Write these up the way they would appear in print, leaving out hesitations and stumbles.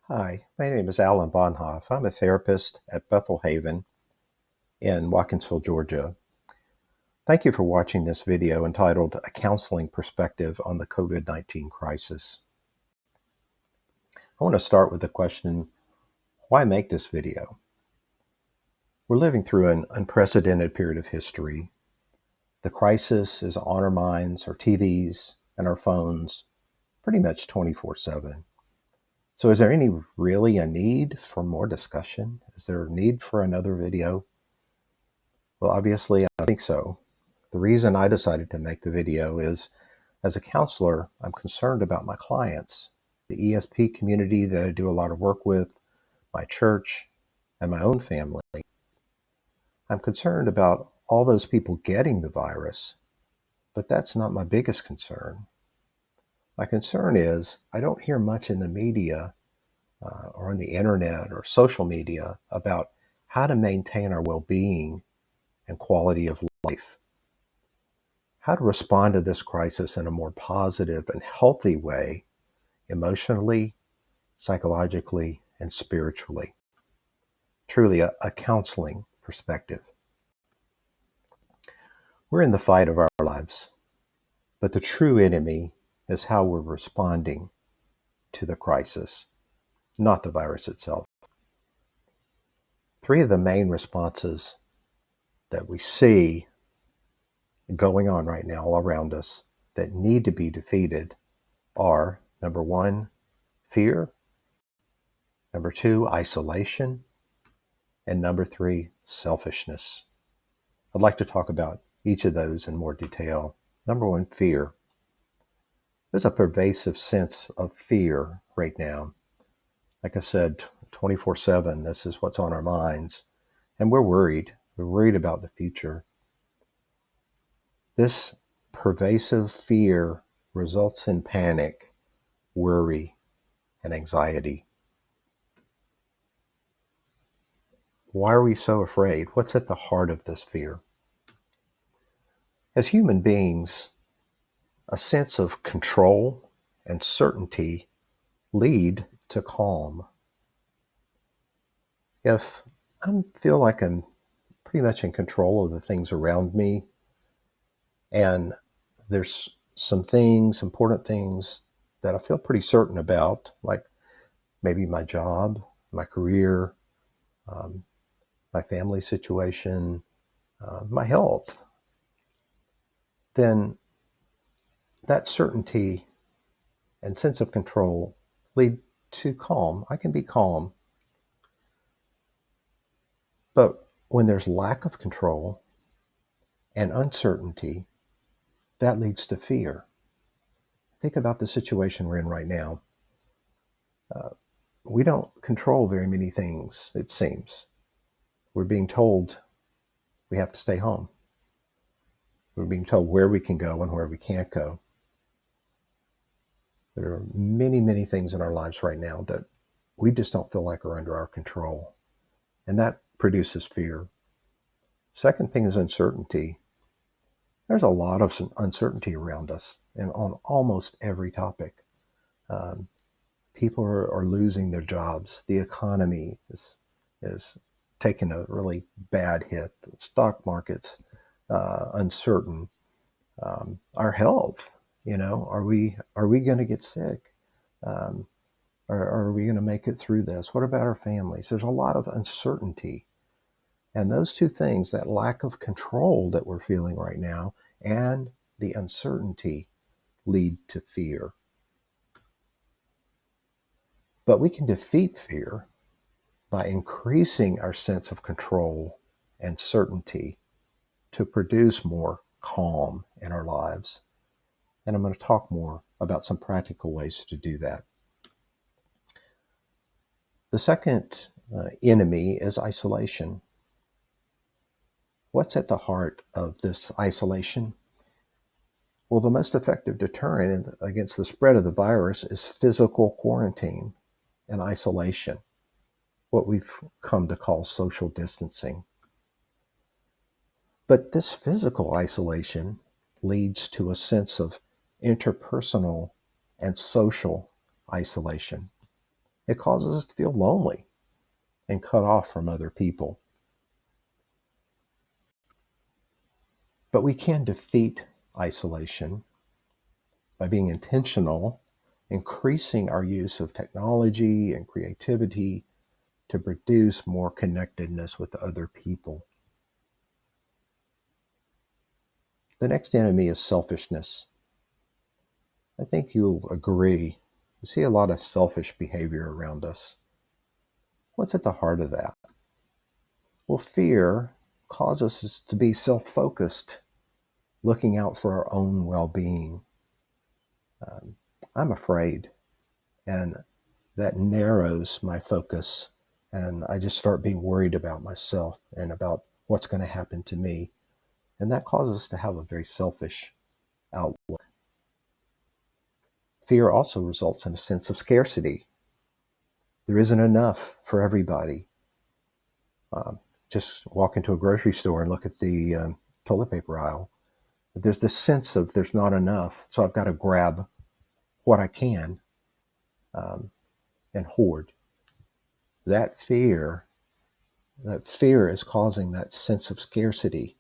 Hi, my name is Alan Bonhoff. I'm a therapist at Bethel Haven in Watkinsville, Georgia. Thank you for watching this video entitled A Counseling Perspective on the COVID-19 Crisis. I want to start with the question, why make this video? We're living through an unprecedented period of history. The crisis is on our minds, our TVs, and our phones pretty much 24/7. So is there really a need for more discussion? Is there a need for another video? Well, obviously, I think so. The reason I decided to make the video is, as a counselor, I'm concerned about my clients, the ESP community that I do a lot of work with, my church, and my own family. I'm concerned about all those people getting the virus, but that's not my biggest concern. My concern is I don't hear much in the media or on the internet or social media about how to maintain our well-being and quality of life. How to respond to this crisis in a more positive and healthy way, emotionally, psychologically, and spiritually. Truly a counseling perspective. We're in the fight of our lives, but the true enemy is how we're responding to the crisis, not the virus itself. Three of the main responses that we see going on right now all around us that need to be defeated are, number one, fear, number two, isolation, and number three, selfishness. I'd like to talk about each of those in more detail. Number one, fear. There's a pervasive sense of fear right now. Like I said, 24/7, this is what's on our minds. And we're worried. We're worried about the future. This pervasive fear results in panic, worry, and anxiety. Why are we so afraid? What's at the heart of this fear? As human beings, a sense of control and certainty lead to calm. If I feel like I'm pretty much in control of the things around me, and there's some things, important things that I feel pretty certain about, like maybe my job, my career, um, my family situation, my health, then that certainty and sense of control lead to calm. I can be calm. But when there's lack of control and uncertainty, that leads to fear. Think about the situation we're in right now. Uh, we don't control very many things, it seems. We're being told we have to stay home. We're being told where we can go and where we can't go. There are many, many things in our lives right now that we just don't feel like are under our control. And that produces fear. Second thing is uncertainty. There's a lot of uncertainty around us and on almost every topic. Um, People are losing their jobs. The economy is taking a really bad hit. The stock market's uncertain. Our health, are we going to get sick? Um, are we going to make it through this? What about our families? There's a lot of uncertainty. And those two things, that lack of control that we're feeling right now and the uncertainty, lead to fear. But we can defeat fear by increasing our sense of control and certainty to produce more calm in our lives. And I'm going to talk more about some practical ways to do that. The second enemy is isolation. What's at the heart of this isolation? Well, the most effective deterrent against the spread of the virus is physical quarantine and isolation, what we've come to call social distancing. But this physical isolation leads to a sense of interpersonal and social isolation. It causes us to feel lonely and cut off from other people. But we can defeat isolation by being intentional, increasing our use of technology and creativity to produce more connectedness with other people. The next enemy is selfishness. I think you'll agree. We see a lot of selfish behavior around us. What's at the heart of that? Well, fear causes us to be self focused, looking out for our own well being. Um, I'm afraid, and that narrows my focus, and I just start being worried about myself and about what's going to happen to me. And that causes us to have a very selfish outlook. Fear also results in a sense of scarcity. There isn't enough for everybody. Um, just walk into a grocery store and look at the toilet paper aisle. There's this sense of there's not enough, so I've got to grab what I can um, and hoard. That fear, that fear is causing that sense of scarcity.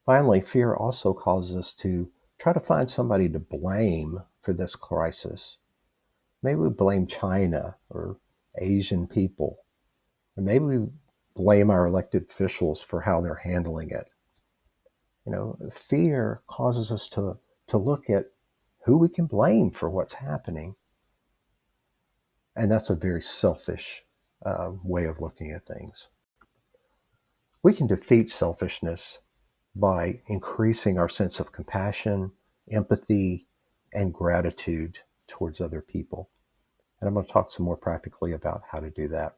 Finally, fear also causes us to try to find somebody to blame for this crisis. Maybe we blame China or Asian people, or maybe we blame our elected officials for how they're handling it. Fear causes us to look at who we can blame for what's happening. And that's a very selfish way of looking at things. We can defeat selfishness by increasing our sense of compassion, empathy, and gratitude towards other people. And I'm going to talk some more practically about how to do that.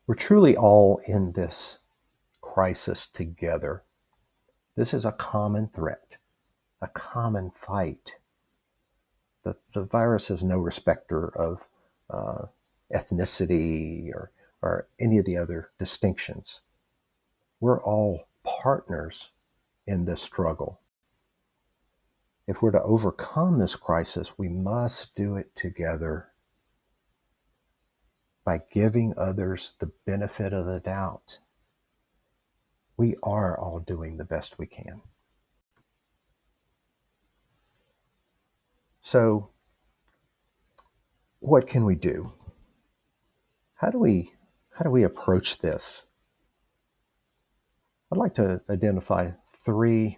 We're truly all in this crisis together. This is a common threat, a common fight. The virus is no respecter of ethnicity or any of the other distinctions. We're all partners in this struggle. If we're to overcome this crisis, we must do it together by giving others the benefit of the doubt. We are all doing the best we can. So, what can we do? How do we approach this? I'd like to identify 3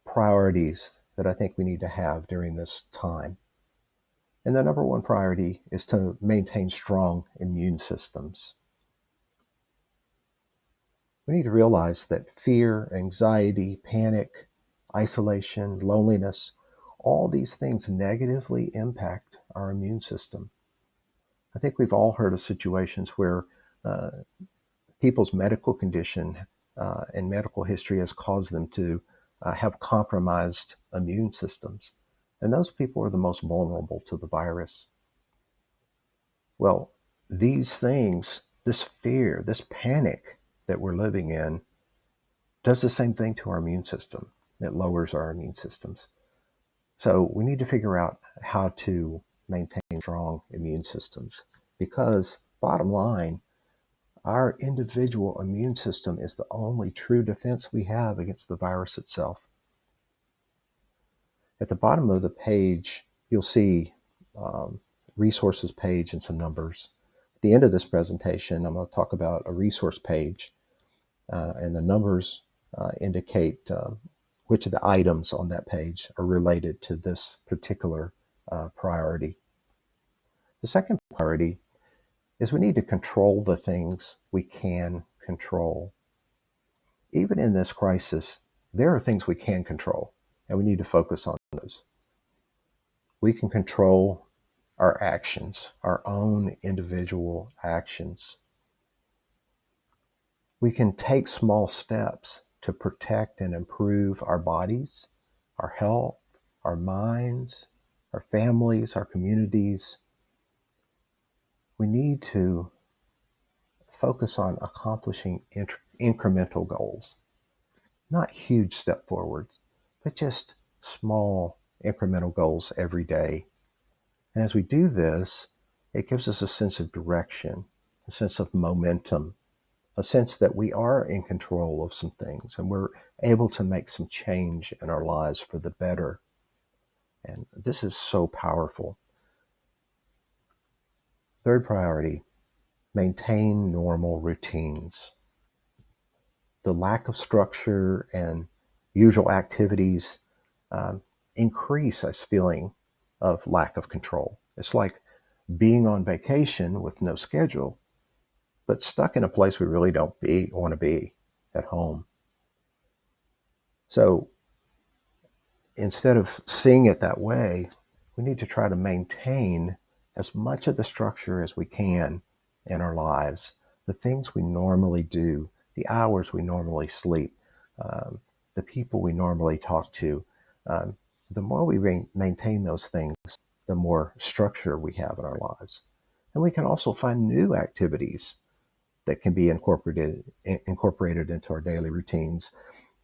priorities that I think we need to have during this time. And the number one priority is to maintain strong immune systems. We need to realize that fear, anxiety, panic, isolation, loneliness, all these things negatively impact our immune system. I think we've all heard of situations where uh, people's medical condition and medical history has caused them to have compromised immune systems. And those people are the most vulnerable to the virus. Well, these things, this fear, this panic that we're living in, does the same thing to our immune system. It lowers our immune systems. So we need to figure out how to maintain strong immune systems because, bottom line, our individual immune system is the only true defense we have against the virus itself. At the bottom of the page, you'll see resources page and some numbers. At the end of this presentation, I'm going to talk about a resource page, and the numbers indicate which of the items on that page are related to this particular priority. The second priority is we need to control the things we can control. Even in this crisis, there are things we can control, and we need to focus on those. We can control our actions, our own individual actions. We can take small steps to protect and improve our bodies, our health, our minds, our families, our communities. We need to focus on accomplishing incremental goals, not huge step forwards, but just small incremental goals every day. And as we do this, it gives us a sense of direction, a sense of momentum, a sense that we are in control of some things and we're able to make some change in our lives for the better. And this is so powerful. Third priority, maintain normal routines. The lack of structure and usual activities um, increase this feeling of lack of control. It's like being on vacation with no schedule, but stuck in a place we really don't want to be, at home. So instead of seeing it that way, we need to try to maintain as much of the structure as we can in our lives, the things we normally do, the hours we normally sleep, um, the people we normally talk to. Um, the more we maintain those things, the more structure we have in our lives. And we can also find new activities that can be incorporated into our daily routines,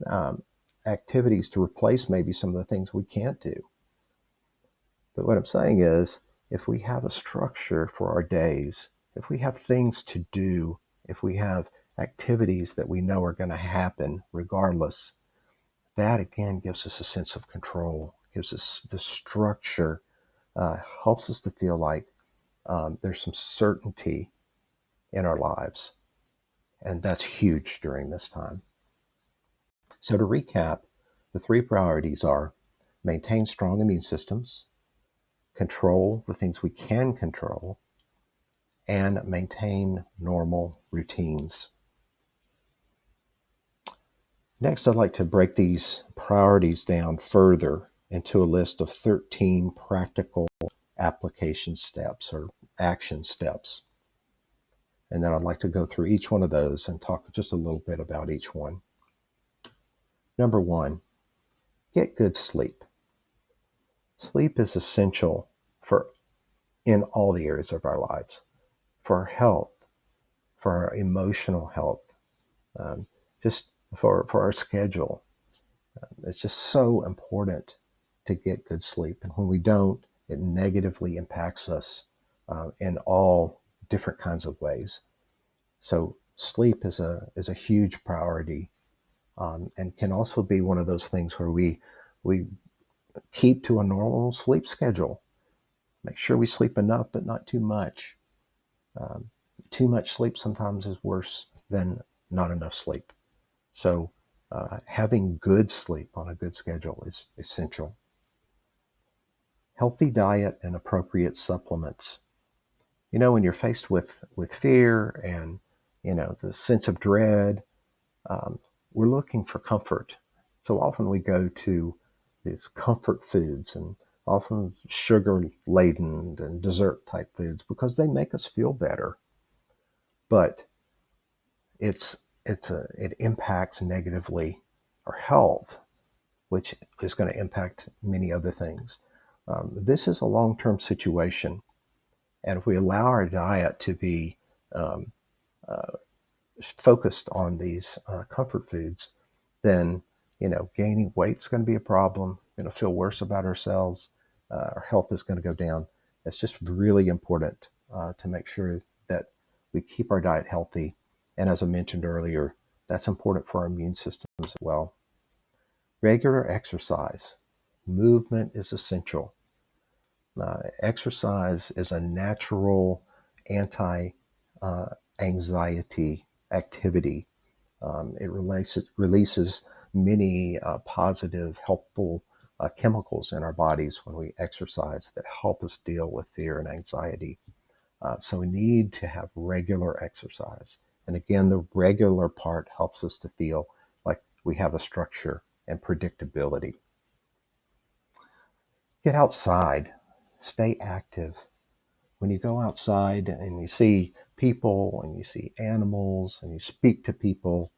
um, activities to replace maybe some of the things we can't do. But what I'm saying is, if we have a structure for our days, if we have things to do, if we have activities that we know are going to happen regardless, that again gives us a sense of control, gives us the structure, helps us to feel like there's some certainty in our lives. And that's huge during this time. So to recap, the three priorities are maintain strong immune systems, control the things we can control, and maintain normal routines. Next, I'd like to break these priorities down further into a list of 13 practical application steps or action steps. And then I'd like to go through each one of those and talk just a little bit about each one. Number one, get good sleep. Sleep is essential for in all the areas of our lives, for our health, for our emotional health, just for our schedule. It's just so important to get good sleep. And when we don't, it negatively impacts us in all different kinds of ways. So sleep is a huge priority, and can also be one of those things where we keep to a normal sleep schedule. Make sure we sleep enough, but not too much. Um, Too much sleep sometimes is worse than not enough sleep. So having good sleep on a good schedule is essential. Healthy diet and appropriate supplements. When you're faced with fear and, the sense of dread, um, we're looking for comfort. So often we go to these comfort foods and often sugar laden and dessert type foods because they make us feel better. But it impacts negatively our health, which is going to impact many other things. This is a long-term situation, and if we allow our diet to be um, uh, focused on these comfort foods, then gaining weight is going to be a problem. We're going to feel worse about ourselves. Our health is going to go down. It's just really important to make sure that we keep our diet healthy. And as I mentioned earlier, that's important for our immune systems as well. Regular exercise. Movement is essential. Exercise is a natural anti anxiety activity. It releases many positive, helpful chemicals in our bodies when we exercise that help us deal with fear and anxiety. So we need to have regular exercise. And again, the regular part helps us to feel like we have a structure and predictability. Get outside, stay active. When you go outside and you see people and you see animals and you speak to people,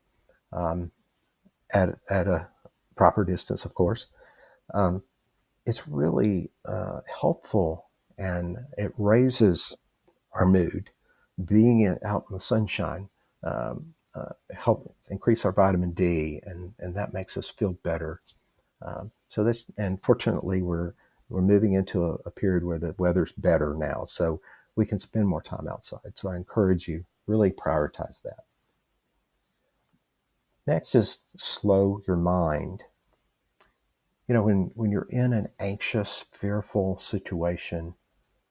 um, at a proper distance, of course, um, it's really helpful, and it raises our mood. Being out in the sunshine help increase our vitamin D, and that makes us feel better. So this, and fortunately, we're we're moving into a period where the weather's better now, so we can spend more time outside. So I encourage you, really prioritize that. Next is slow your mind. When you're in an anxious, fearful situation,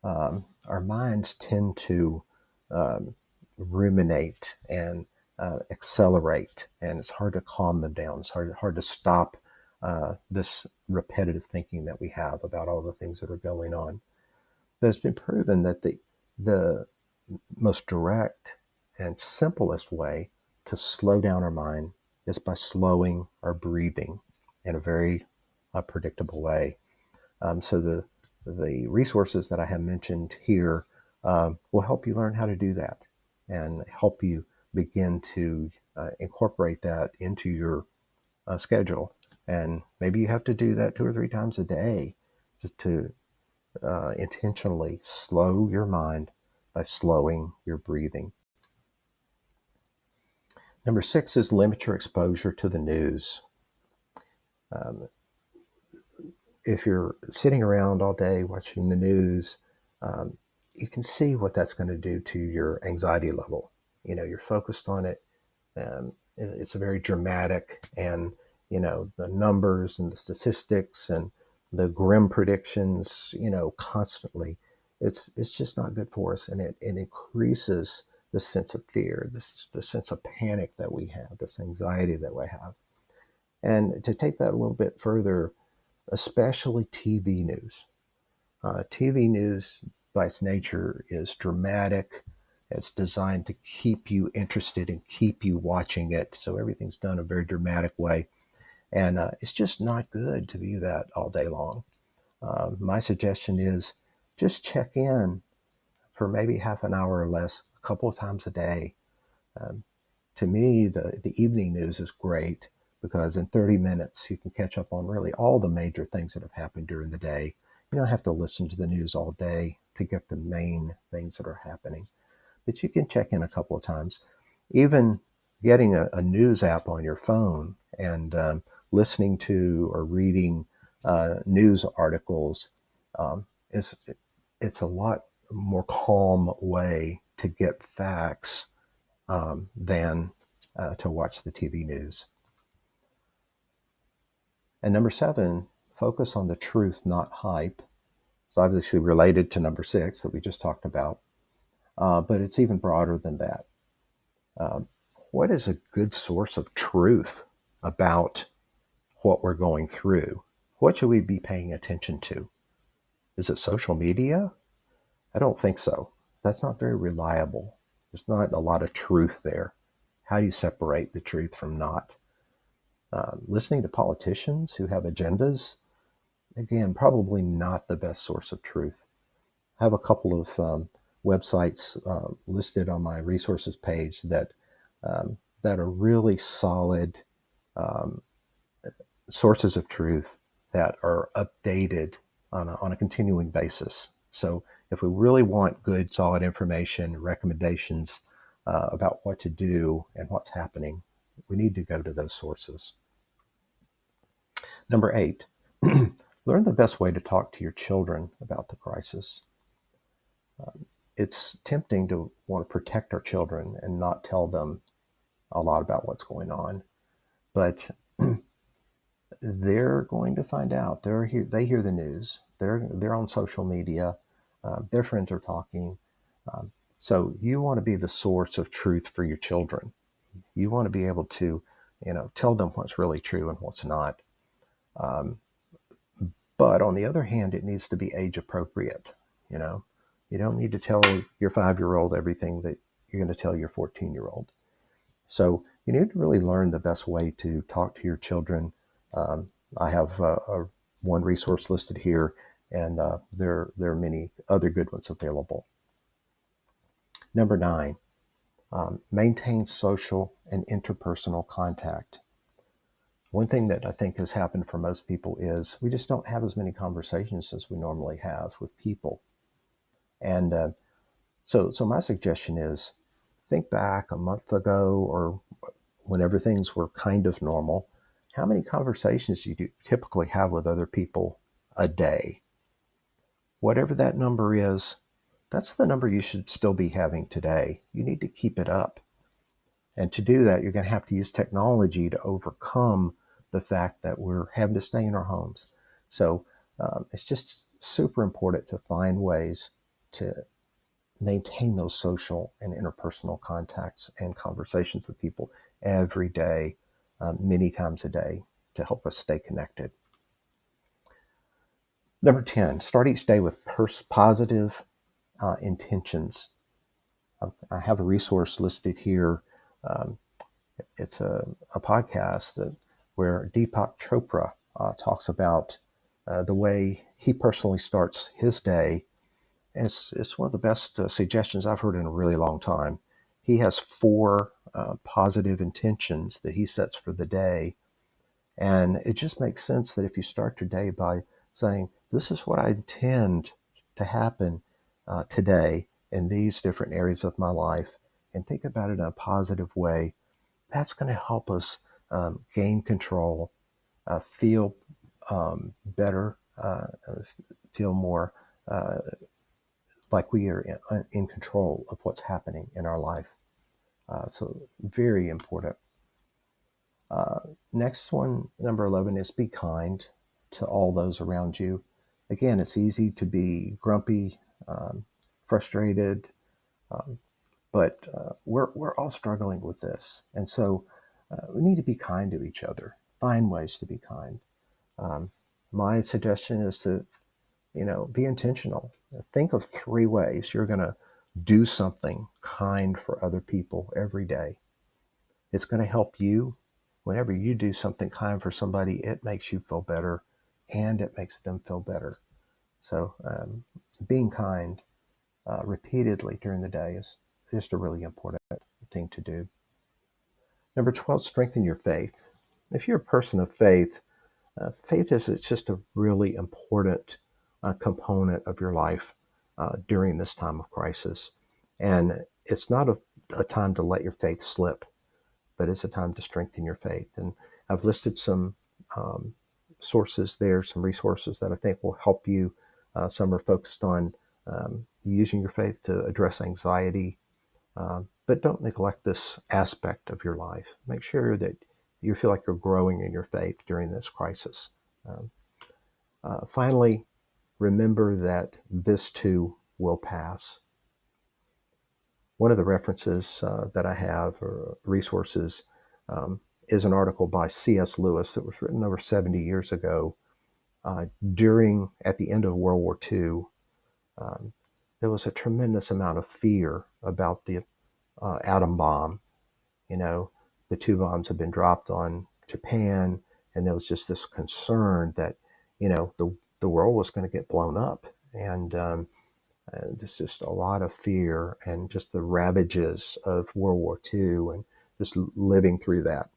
our minds tend to um, ruminate and accelerate, and it's hard to calm them down. It's hard to stop this repetitive thinking that we have about all the things that are going on. But it's been proven that the most direct and simplest way to slow down our mind is by slowing our breathing in a very predictable way. So the resources that I have mentioned here will help you learn how to do that and help you begin to incorporate that into your schedule. And maybe you have to do that 2 or 3 times a day just to intentionally slow your mind by slowing your breathing. Number 6 is limit your exposure to the news. Um, if you're sitting around all day watching the news, um, you can see what that's going to do to your anxiety level. You're focused on it. It's a very dramatic, and the numbers and the statistics and the grim predictions, constantly. It's just not good for us, and it increases the sense of fear, the sense of panic that we have, this anxiety that we have. And to take that a little bit further, especially TV news. TV news, by its nature, is dramatic. It's designed to keep you interested and keep you watching it. So everything's done in a very dramatic way. And it's just not good to view that all day long. My suggestion is just check in for maybe half an hour or less, a couple of times a day. Um, to me, the evening news is great because in 30 minutes, you can catch up on really all the major things that have happened during the day. You don't have to listen to the news all day to get the main things that are happening, but you can check in a couple of times. Even getting a news app on your phone and listening to or reading news articles is it's a lot more calm way to get facts than to watch the TV news. And number 7, focus on the truth, not hype. It's obviously related to number 6 that we just talked about, but it's even broader than that. What is a good source of truth about what we're going through? What should we be paying attention to? Is it social media? I don't think so. That's not very reliable. There's not a lot of truth there. How do you separate the truth from not? Listening to politicians who have agendas, again, probably not the best source of truth. I have a couple of websites listed on my resources page that are really solid sources of truth that are updated on a continuing basis. So if we really want good, solid information, recommendations about what to do and what's happening, we need to go to those sources. Number 8, learn the best way to talk to your children about the crisis. It's tempting to want to protect our children and not tell them a lot about what's going on, but they're going to find out. They hear the news. They're on social media. Their friends are talking. So you want to be the source of truth for your children. You want to be able to, tell them what's really true and what's not. But on the other hand, it needs to be age appropriate. You don't need to tell your 5-year-old everything that you're going to tell your 14-year-old. So you need to really learn the best way to talk to your children. I have one resource listed here, and there are many other good ones available. Number 9, maintain social and interpersonal contact. One thing that I think has happened for most people is we just don't have as many conversations as we normally have with people. And so my suggestion is think back a month ago or whenever things were kind of normal. How many conversations do you typically have with other people a day? Whatever that number is, that's the number you should still be having today. You need to keep it up. And to do that, you're going to have to use technology to overcome the fact that we're having to stay in our homes. So it's just super important to find ways to maintain those social and interpersonal contacts and conversations with people every day, many times a day, to help us stay connected. Number 10, start each day with positive intentions. I have a resource listed here. Um, it's a podcast where Deepak Chopra talks about the way he personally starts his day. And it's one of the best suggestions I've heard in a really long time. He has 4 positive intentions that he sets for the day. And it just makes sense that if you start your day by saying, this is what I intend to happen today in these different areas of my life, and think about it in a positive way, that's going to help us gain control, feel better, feel more like we are in control of what's happening in our life. So very important. Next one, number 11, is be kind to all those around you. Again, it's easy to be grumpy, frustrated, um, but we're all struggling with this. And so we need to be kind to each other, find ways to be kind. Um, my suggestion is to, be intentional. Think of 3 ways you're going to do something kind for other people every day. It's going to help you. Whenever you do something kind for somebody, it makes you feel better and it makes them feel better. So, being kind repeatedly during the day is just a really important thing to do. Number 12, strengthen your faith. If you're a person of faith, faith is it's just a really important component of your life during this time of crisis. And it's not a time to let your faith slip, but it's a time to strengthen your faith. And I've listed some um, sources there, some resources that I think will help you. Some are focused on using your faith to address anxiety, but don't neglect this aspect of your life. Make sure that you feel like you're growing in your faith during this crisis. Um, Finally, remember that this too will pass. One of the references that I have, or resources, um, is an article by C.S. Lewis that was written over 70 years ago. At the end of World War II, um, there was a tremendous amount of fear about the atom bomb. You know, the 2 bombs had been dropped on Japan, and there was just this concern that, the world was going to get blown up. And there's just a lot of fear and just the ravages of World War II and just living through that.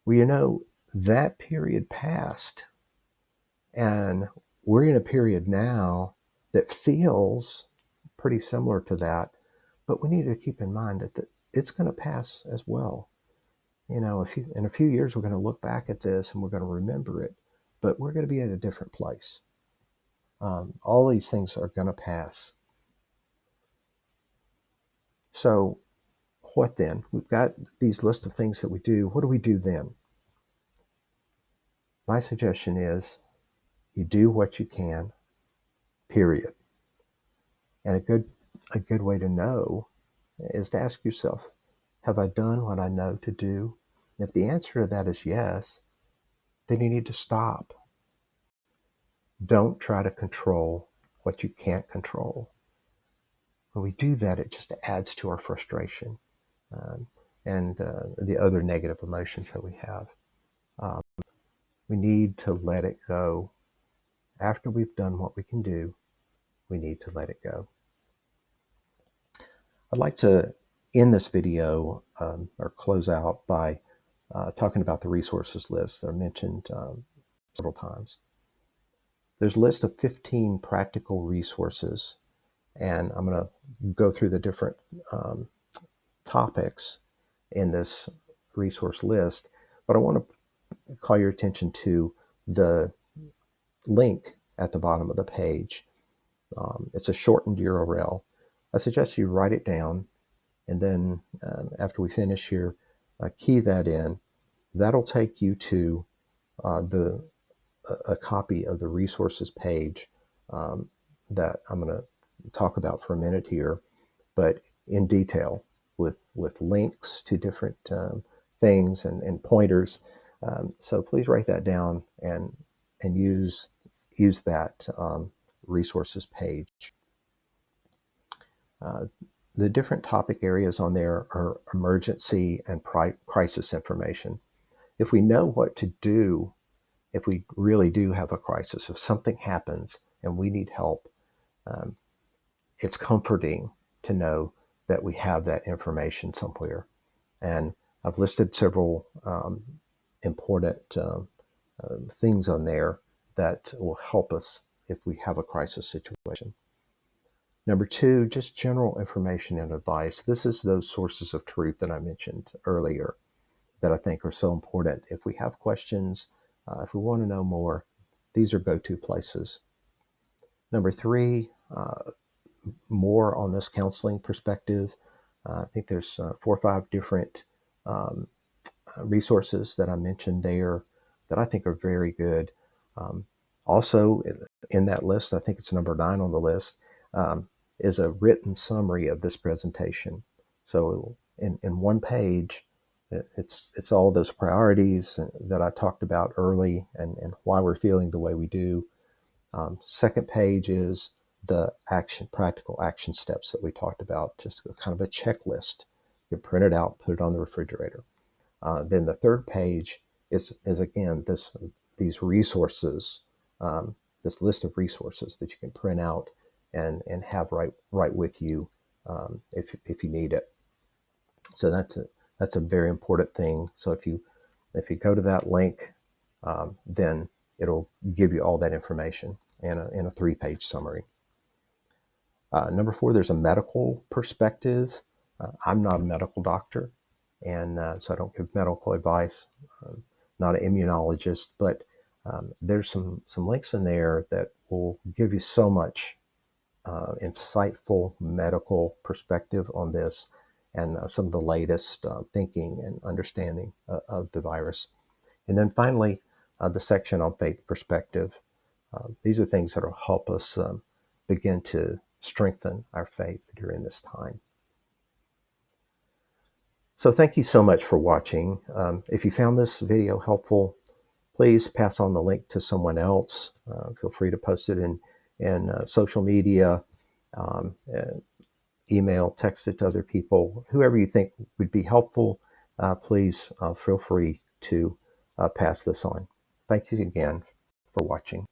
Well, that period passed, and we're in a period now that feels pretty similar to that, but we need to keep in mind that it's going to pass as well. In a few years, we're going to look back at this and we're going to remember it, but we're going to be at a different place. All these things are going to pass. So, what then? We've got these lists of things that we do. What do we do then? My suggestion is you do what you can, period. And a good way to know is to ask yourself, have I done what I know to do? And if the answer to that is yes, then you need to stop. Don't try to control what you can't control. When we do that, it just adds to our frustration um, and the other negative emotions that we have. Um, we need to let it go. After we've done what we can do, we need to let it go. I'd like to end this video or close out by talking about the resources list that I mentioned several times. There's a list of 15 practical resources, and I'm going to go through the different topics in this resource list, but I want to call your attention to the link at the bottom of the page. It's a shortened URL. I suggest you write it down, and then after we finish here, key that in. That'll take you to the a copy of the resources page that I'm going to talk about for a minute here, but in detail with links to different things and pointers. So please write that down and use that resources page. The different topic areas on there are emergency and crisis information. If we know what to do, if we really do have a crisis, if something happens and we need help, it's comforting to know that we have that information somewhere. And I've listed several important things on there that will help us if we have a crisis situation. Number two, just general information and advice. This is those sources of truth that I mentioned earlier that I think are so important. If we have questions, if we want to know more, these are go-to places. Number three, more on this counseling perspective. I think there's 4 or 5 different resources that I mentioned there that I think are very good. Also, in that list, I think it's number 9 on the list, is a written summary of this presentation. So in one page, it's all those priorities that I talked about early and why we're feeling the way we do. Second page is the practical action steps that we talked about, just kind of a checklist. You print it out, put it on the refrigerator. Then the third page is again these resources, this list of resources that you can print out and have right with you if you need it. So that's a very important thing. So if you go to that link, then it'll give you all that information in a 3-page summary. Number 4, there's a medical perspective. I'm not a medical doctor, and so I don't give medical advice. Not an immunologist, but there's some links in there that will give you so much insightful medical perspective on this and some of the latest thinking and understanding of the virus. And then finally, the section on faith perspective. These are things that will help us begin to strengthen our faith during this time. So thank you so much for watching. If you found this video helpful, please pass on the link to someone else. Feel free to post it in social media, email, text it to other people. Whoever you think would be helpful, please feel free to pass this on. Thank you again for watching.